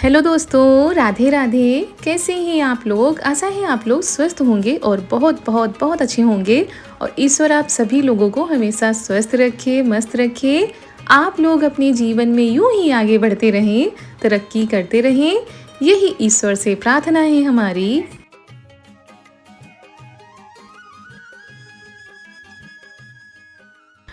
Hello दोस्तों, राधे राधे। कैसे हैं आप लोग? आशा है आप लोग स्वस्थ होंगे और बहुत बहुत बहुत अच्छे होंगे। और ईश्वर आप सभी लोगों को हमेशा स्वस्थ रखे, मस्त रखे। आप लोग अपने जीवन में यूं ही आगे बढ़ते रहें, तरक्की करते रहें, यही ईश्वर से प्रार्थना है हमारी।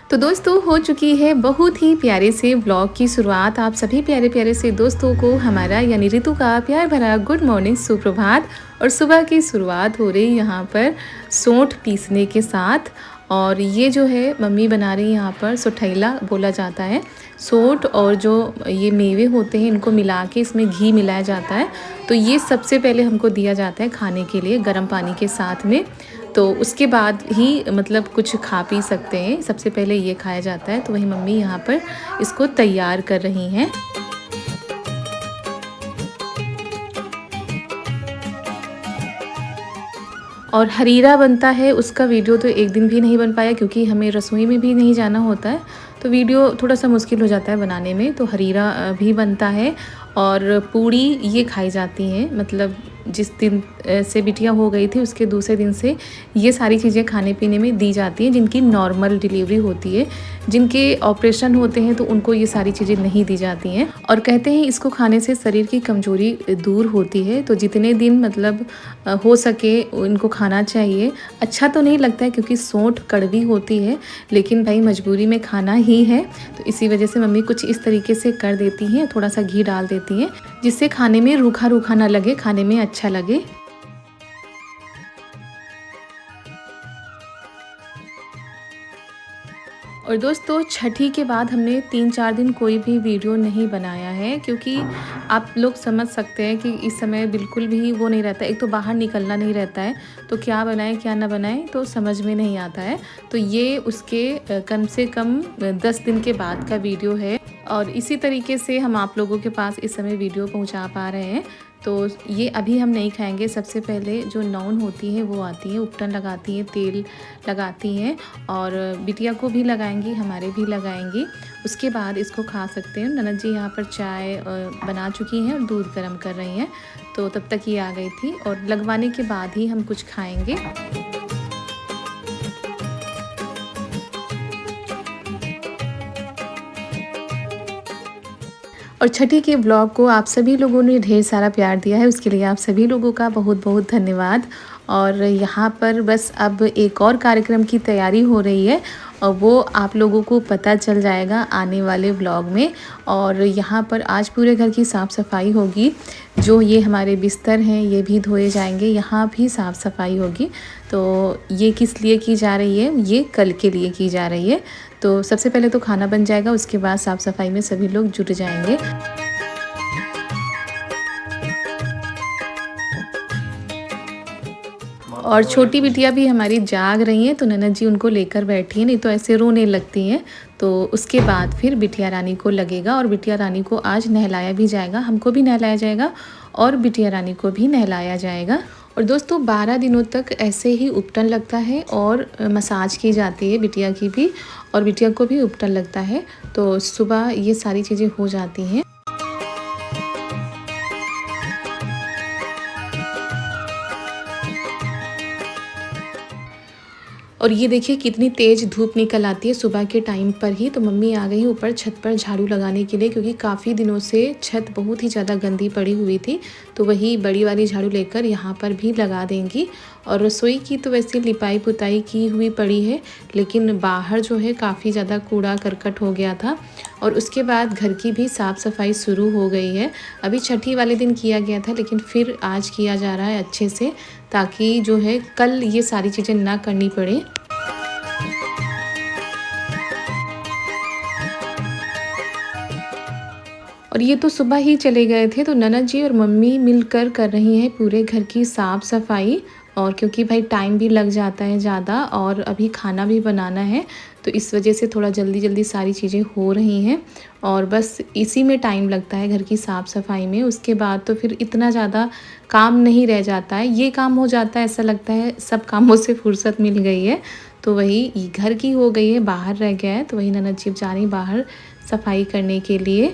तो दोस्तों, हो चुकी है बहुत ही प्यारे से व्लॉग की शुरुआत। आप सभी प्यारे प्यारे से दोस्तों को हमारा यानी ऋतु का प्यार भरा गुड मॉर्निंग, सुप्रभात। और सुबह की शुरुआत हो रही यहाँ पर सौंठ पीसने के साथ। और ये जो है मम्मी बना रही है यहाँ पर सोठैला बोला जाता है। सौंठ और जो ये मेवे होते हैं इनको मिला के इसमें घी मिलाया जाता है। तो ये सबसे पहले हमको दिया जाता है खाने के लिए गर्म पानी के साथ में। तो उसके बाद ही मतलब कुछ खा पी सकते हैं। सबसे पहले ये खाया जाता है। तो वही मम्मी यहाँ पर इसको तैयार कर रही हैं। और हरीरा बनता है, उसका वीडियो तो एक दिन भी नहीं बन पाया क्योंकि हमें रसोई में भी नहीं जाना होता है। तो वीडियो थोड़ा सा मुश्किल हो जाता है बनाने में। तो हरीरा भी बनता है और पूड़ी ये खाई जाती हैं। मतलब जिस दिन से बिटिया हो गई थी उसके दूसरे दिन से ये सारी चीज़ें खाने पीने में दी जाती हैं। जिनकी नॉर्मल डिलीवरी होती है, जिनके ऑपरेशन होते हैं, तो उनको ये सारी चीज़ें नहीं दी जाती हैं। और कहते हैं इसको खाने से शरीर की कमज़ोरी दूर होती है। तो जितने दिन मतलब हो सके इनको खाना चाहिए। अच्छा तो नहीं लगता है क्योंकि सौंठ कड़वी होती है, लेकिन भाई मजबूरी में खाना ही है। तो इसी वजह से मम्मी कुछ इस तरीके से कर देती हैं, थोड़ा सा घी डाल देती हैं जिससे खाने में रूखा रूखा ना लगे, खाने में अच्छा लगे। और दोस्तों, छठी के बाद हमने 3-4 दिन कोई भी वीडियो नहीं बनाया है क्योंकि आप लोग समझ सकते हैं कि इस समय बिल्कुल भी वो नहीं रहता है। एक तो बाहर निकलना नहीं रहता है, तो क्या बनाएं क्या ना बनाएं तो समझ में नहीं आता है। तो ये उसके कम से कम 10 दिन के बाद का वीडियो है। और इसी तरीके से हम आप लोगों के पास इस समय वीडियो पहुंचा पा रहे हैं। तो ये अभी हम नहीं खाएंगे। सबसे पहले जो नौन होती है वो आती है, उपटन लगाती हैं, तेल लगाती हैं और बिटिया को भी लगाएंगी, हमारे भी लगाएंगी। उसके बाद इसको खा सकते हैं। ननद जी यहाँ पर चाय बना चुकी हैं और दूध गर्म कर रही हैं। तो तब तक ये आ गई थी और लगवाने के बाद ही हम कुछ खाएंगे। और छठी के ब्लॉग को आप सभी लोगों ने ढेर सारा प्यार दिया है, उसके लिए आप सभी लोगों का बहुत बहुत धन्यवाद। और यहाँ पर बस अब एक और कार्यक्रम की तैयारी हो रही है और वो आप लोगों को पता चल जाएगा आने वाले व्लॉग में। और यहाँ पर आज पूरे घर की साफ़ सफाई होगी। जो ये हमारे बिस्तर हैं ये भी धोए जाएंगे, यहाँ भी साफ़ सफाई होगी। तो ये किस लिए की जा रही है? ये कल के लिए की जा रही है। तो सबसे पहले तो खाना बन जाएगा, उसके बाद साफ़ सफाई में सभी लोग जुट जाएंगे। और छोटी बिटिया भी हमारी जाग रही हैं, तो ननद जी उनको लेकर बैठी हैं, नहीं तो ऐसे रोने लगती हैं। तो उसके बाद फिर बिटिया रानी को लगेगा और बिटिया रानी को आज नहलाया भी जाएगा, हमको भी नहलाया जाएगा और बिटिया रानी को भी नहलाया जाएगा। और दोस्तों, 12 दिनों तक ऐसे ही उपटन लगता है और मसाज की जाती है बिटिया की भी, और बिटिया को भी उपटन लगता है। तो सुबह ये सारी चीज़ें हो जाती हैं। और ये देखिए कितनी तेज़ धूप निकल आती है सुबह के टाइम पर ही। तो मम्मी आ गई ऊपर छत पर झाड़ू लगाने के लिए क्योंकि काफ़ी दिनों से छत बहुत ही ज़्यादा गंदी पड़ी हुई थी। तो वही बड़ी वाली झाड़ू लेकर यहाँ पर भी लगा देंगी। और रसोई की तो वैसे लिपाई पुताई की हुई पड़ी है, लेकिन बाहर जो है काफ़ी ज़्यादा कूड़ा करकट हो गया था। और उसके बाद घर की भी साफ़ सफाई शुरू हो गई है। अभी छठी वाले दिन किया गया था, लेकिन फिर आज किया जा रहा है अच्छे से, ताकि जो है कल ये सारी चीज़ें ना करनी पड़े। और ये तो सुबह ही चले गए थे, तो ननद जी और मम्मी मिलकर कर रही हैं पूरे घर की साफ़ सफाई। और क्योंकि भाई टाइम भी लग जाता है ज़्यादा और अभी खाना भी बनाना है, तो इस वजह से थोड़ा जल्दी जल्दी सारी चीज़ें हो रही हैं। और बस इसी में टाइम लगता है घर की साफ़ सफाई में। उसके बाद तो फिर इतना ज़्यादा काम नहीं रह जाता है, ये काम हो जाता है, ऐसा लगता है सब कामों से फुर्सत मिल गई है। तो वही घर की हो गई है, बाहर रह गया है, तो वही ननद जी जा रही बाहर सफाई करने के लिए।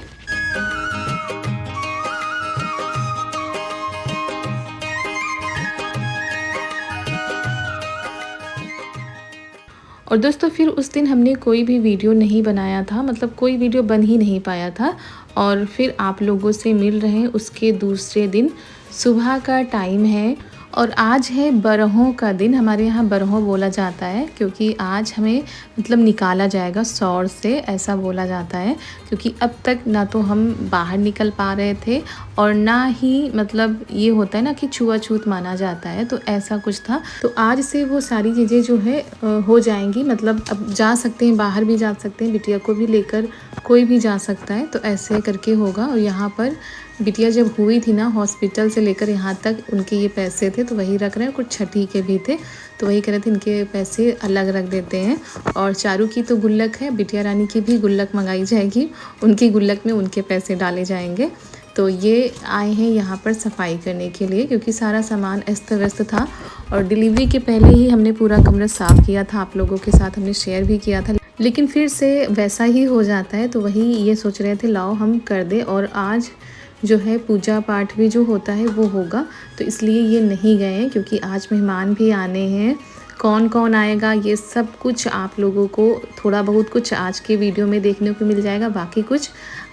और दोस्तों फिर उस दिन हमने कोई भी वीडियो नहीं बनाया था, मतलब कोई वीडियो बन ही नहीं पाया था। और फिर आप लोगों से मिल रहे हैं उसके दूसरे दिन, सुबह का टाइम है और आज है बरहों का दिन। हमारे यहाँ बरहों बोला जाता है क्योंकि आज हमें मतलब निकाला जाएगा सौर से, ऐसा बोला जाता है। क्योंकि अब तक ना तो हम बाहर निकल पा रहे थे और ना ही मतलब ये होता है ना कि छुआछूत माना जाता है, तो ऐसा कुछ था। तो आज से वो सारी चीज़ें जो है हो जाएंगी, मतलब अब जा सकते हैं, बाहर भी जा सकते हैं, बिटिया को भी लेकर कोई भी जा सकता है, तो ऐसे करके होगा। और यहाँ पर बिटिया जब हुई थी ना, हॉस्पिटल से लेकर यहाँ तक उनके ये पैसे थे तो वही रख रहे हैं, कुछ छठी के भी थे तो वही कह रहे थे इनके पैसे अलग रख देते हैं। और चारू की तो गुल्लक है, बिटिया रानी की भी गुल्लक मंगाई जाएगी, उनकी गुल्लक में उनके पैसे डाले जाएंगे। तो ये आए हैं यहाँ पर सफाई करने के लिए क्योंकि सारा सामान अस्त व्यस्त था और डिलीवरी के पहले ही हमने पूरा कमरा साफ़ किया था, आप लोगों के साथ हमने शेयर भी किया था, लेकिन फिर से वैसा ही हो जाता है। तो वही ये सोच रहे थे लाओ हम कर दे। और आज जो है पूजा पाठ भी जो होता है वो होगा, तो इसलिए ये नहीं गए हैं क्योंकि आज मेहमान भी आने हैं। कौन कौन आएगा ये सब कुछ आप लोगों को थोड़ा बहुत कुछ आज के वीडियो में देखने को मिल जाएगा, बाकी कुछ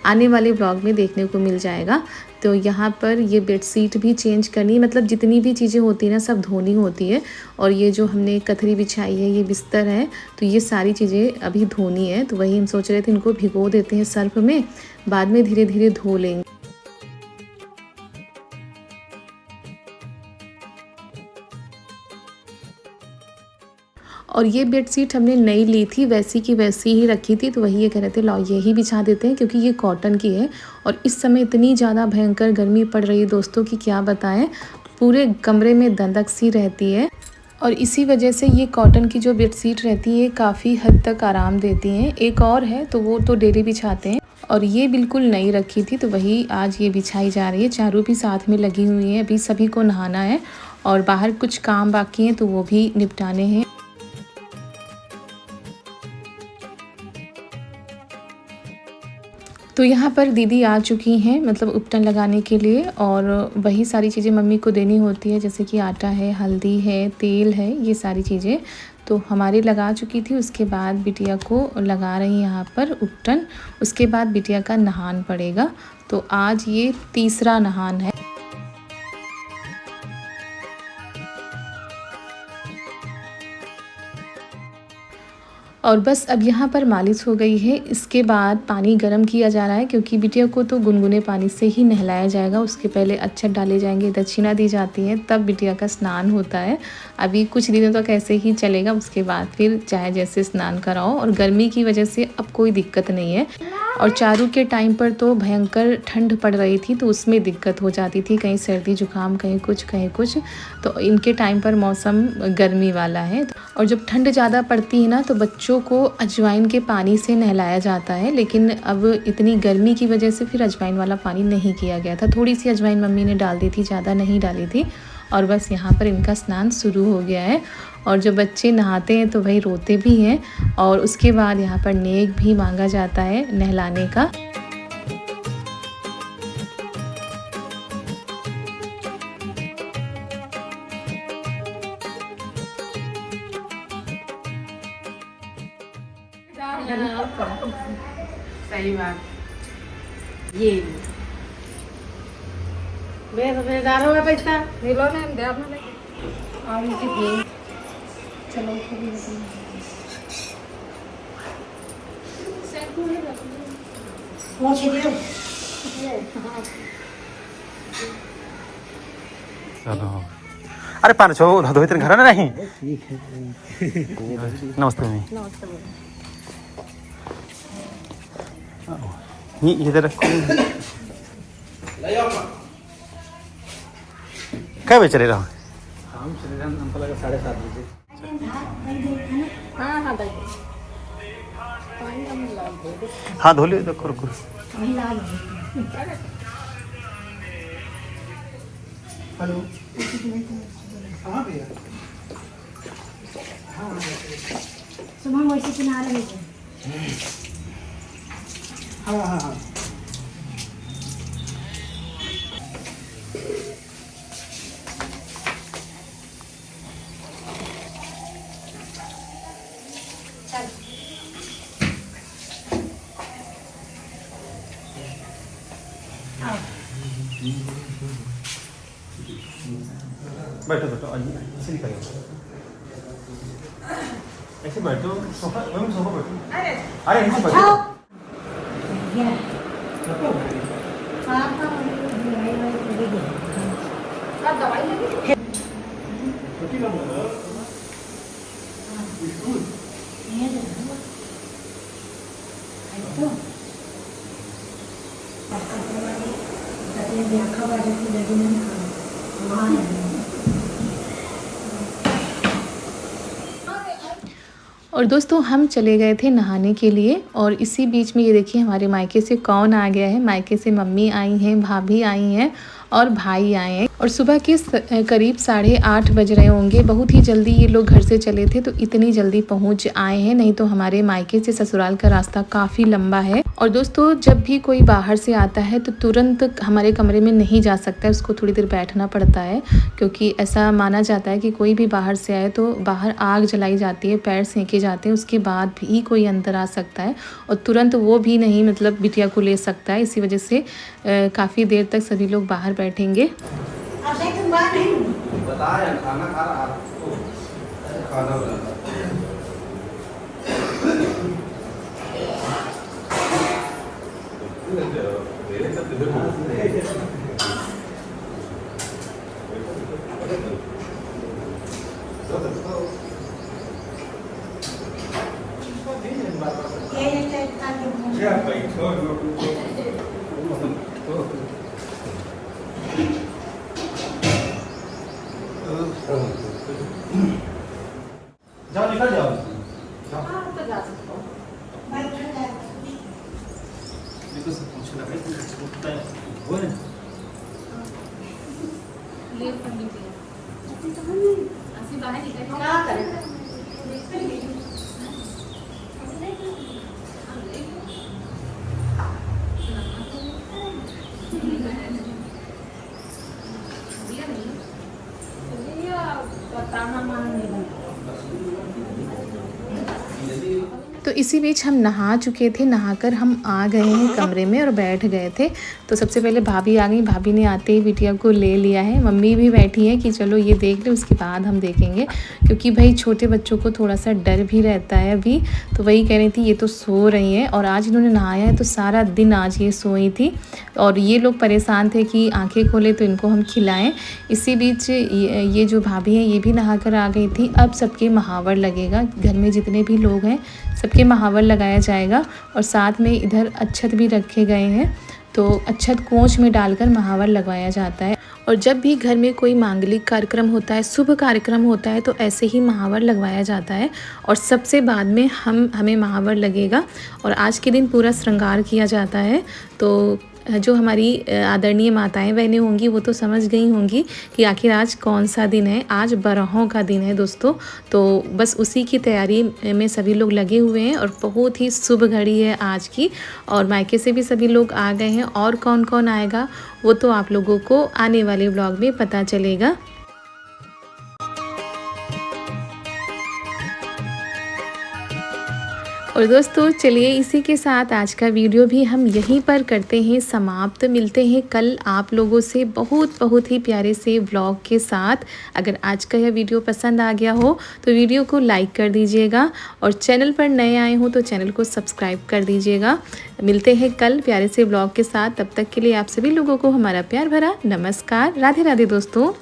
आने वाले ब्लॉग में देखने को मिल जाएगा। तो यहाँ पर ये बेडशीट भी चेंज करनी, मतलब जितनी भी चीज़ें होती हैं ना सब धोनी होती है। और ये जो हमने कथरी बिछाई है, ये बिस्तर है, तो ये सारी चीज़ें अभी धोनी है। तो वही हम सोच रहे थे इनको भिगो देते हैं सर्फ में, बाद में धीरे धीरे धो लेंगे। और ये बेडशीट हमने नई ली थी, वैसी की वैसी ही रखी थी, तो वही ये कह रहे थे लाओ यही बिछा देते हैं क्योंकि ये कॉटन की है। और इस समय इतनी ज़्यादा भयंकर गर्मी पड़ रही है दोस्तों कि क्या बताएं, पूरे कमरे में दंदक सी रहती है। और इसी वजह से ये कॉटन की जो बेडशीट रहती है काफ़ी हद तक आराम देती हैं। एक और है तो वो तो डेली बिछाते हैं, और ये बिल्कुल नई रखी थी तो वही आज ये बिछाई जा रही है। चारू भी साथ में लगी हुई है, अभी सभी को नहाना है और बाहर कुछ काम बाकी हैं तो वो भी निपटाने हैं। तो यहाँ पर दीदी आ चुकी हैं, मतलब उपटन लगाने के लिए, और वही सारी चीज़ें मम्मी को देनी होती है, जैसे कि आटा है, हल्दी है, तेल है, ये सारी चीज़ें तो हमारी लगा चुकी थी। उसके बाद बिटिया को लगा रही यहाँ पर उपटन, उसके बाद बिटिया का नहान पड़ेगा। तो आज ये तीसरा नहान है। और बस अब यहाँ पर मालिश हो गई है, इसके बाद पानी गर्म किया जा रहा है क्योंकि बिटिया को तो गुनगुने पानी से ही नहलाया जाएगा। उसके पहले अक्षत डाले जाएंगे, दक्षिणा दी जाती है, तब बिटिया का स्नान होता है। अभी कुछ दिनों तक ऐसे ही चलेगा, उसके बाद फिर चाहे जैसे स्नान कराओ। और गर्मी की वजह से अब कोई दिक्कत नहीं है। और चारू के टाइम पर तो भयंकर ठंड पड़ रही थी तो उसमें दिक्कत हो जाती थी, कहीं सर्दी जुकाम, कहीं कुछ कहीं कुछ। तो इनके टाइम पर मौसम गर्मी वाला है और जब ठंड ज़्यादा पड़ती है ना तो बच्चों को अजवाइन के पानी से नहलाया जाता है। लेकिन अब इतनी गर्मी की वजह से फिर अजवाइन वाला पानी नहीं किया गया था, थोड़ी सी अजवाइन मम्मी ने डाल दी थी, ज़्यादा नहीं डाली थी। और बस यहाँ पर इनका स्नान शुरू हो गया है। और जब बच्चे नहाते हैं तो वही रोते भी हैं। और उसके बाद यहाँ पर नेक भी मांगा जाता है नहलाने का। सही बात। ये बेदारों का पैसा मिलो ना, दे अपना और इसी भी चलो चलो। अरे 500 धो घर ना नहीं। ठीक है। नमस्ते मम्मी। नमस्ते। ये इधर रखो। क्या बजे चले रहा? हम चले रहे हमको लगा 7:30 बजे। हाँ हाँ धो लियो, देखो रुको। हेलो। हाँ भैया। हाँ सुबह वैसे किना रहे थे। हाँ। बैठो बैठो, आइए ऐसे निकलिए, ऐसे बैठो, सोफा सोफा बैठो, अरे ऐसे बैठो। और दोस्तों हम चले गए थे नहाने के लिए और इसी बीच में ये देखिए हमारे मायके से कौन आ गया है। मायके से मम्मी आई हैं, भाभी आई हैं और भाई आए हैं और सुबह के करीब 8:30 बज रहे होंगे। बहुत ही जल्दी ये लोग घर से चले थे तो इतनी जल्दी पहुंच आए हैं, नहीं तो हमारे मायके से ससुराल का रास्ता काफ़ी लंबा है। और दोस्तों जब भी कोई बाहर से आता है तो तुरंत हमारे कमरे में नहीं जा सकता है, उसको थोड़ी देर बैठना पड़ता है, क्योंकि ऐसा माना जाता है कि कोई भी बाहर से आए तो बाहर आग जलाई जाती है, पैर सेंके जाते हैं, उसके बाद भी कोई अंदर आ सकता है और तुरंत वो भी नहीं मतलब बिटिया को ले सकता है। इसी वजह से काफ़ी देर तक सभी लोग बाहर बैठेंगे। बताया खाना खा रहा खाना जाओ निकल जाओ। देखो सब पूछ लगा वो ना तो इसी बीच हम नहा चुके थे, नहाकर हम आ गए हैं कमरे में और बैठ गए थे। तो सबसे पहले भाभी आ गई, भाभी ने आते ही बिटिया को ले लिया है। मम्मी भी बैठी है कि चलो ये देख ले उसके बाद हम देखेंगे, क्योंकि भाई छोटे बच्चों को थोड़ा सा डर भी रहता है अभी। तो वही कह रही थी ये तो सो रही है और आज इन्होंने नहाया है तो सारा दिन आज ये सोई थी और ये लोग परेशान थे कि आँखें खोले तो इनको हम खिलाएँ। इसी बीच ये जो भाभी हैं ये भी नहा कर आ गई थी। अब सबके महावर लगेगा, घर में जितने भी लोग हैं सबके महावर लगाया जाएगा और साथ में इधर अच्छत भी रखे गए हैं। तो अच्छत कोंच में डालकर महावर लगवाया जाता है। और जब भी घर में कोई मांगलिक कार्यक्रम होता है, शुभ कार्यक्रम होता है तो ऐसे ही महावर लगवाया जाता है और सबसे बाद में हमें महावर लगेगा। और आज के दिन पूरा श्रृंगार किया जाता है। तो जो हमारी आदरणीय माताएं बहनें होंगी वो तो समझ गई होंगी कि आखिर आज कौन सा दिन है। आज बरहों का दिन है दोस्तों। तो बस उसी की तैयारी में सभी लोग लगे हुए हैं और बहुत ही शुभ घड़ी है आज की। और मायके से भी सभी लोग आ गए हैं और कौन कौन आएगा वो तो आप लोगों को आने वाले ब्लॉग में पता चलेगा। और दोस्तों चलिए इसी के साथ आज का वीडियो भी हम यहीं पर करते हैं समाप्त। मिलते हैं कल आप लोगों से बहुत ही प्यारे से व्लॉग के साथ। अगर आज का यह वीडियो पसंद आ गया हो तो वीडियो को लाइक कर दीजिएगा और चैनल पर नए आए हो तो चैनल को सब्सक्राइब कर दीजिएगा। मिलते हैं कल प्यारे से व्लॉग के साथ। तब तक के लिए आप सभी लोगों को हमारा प्यार भरा नमस्कार। राधे राधे दोस्तों।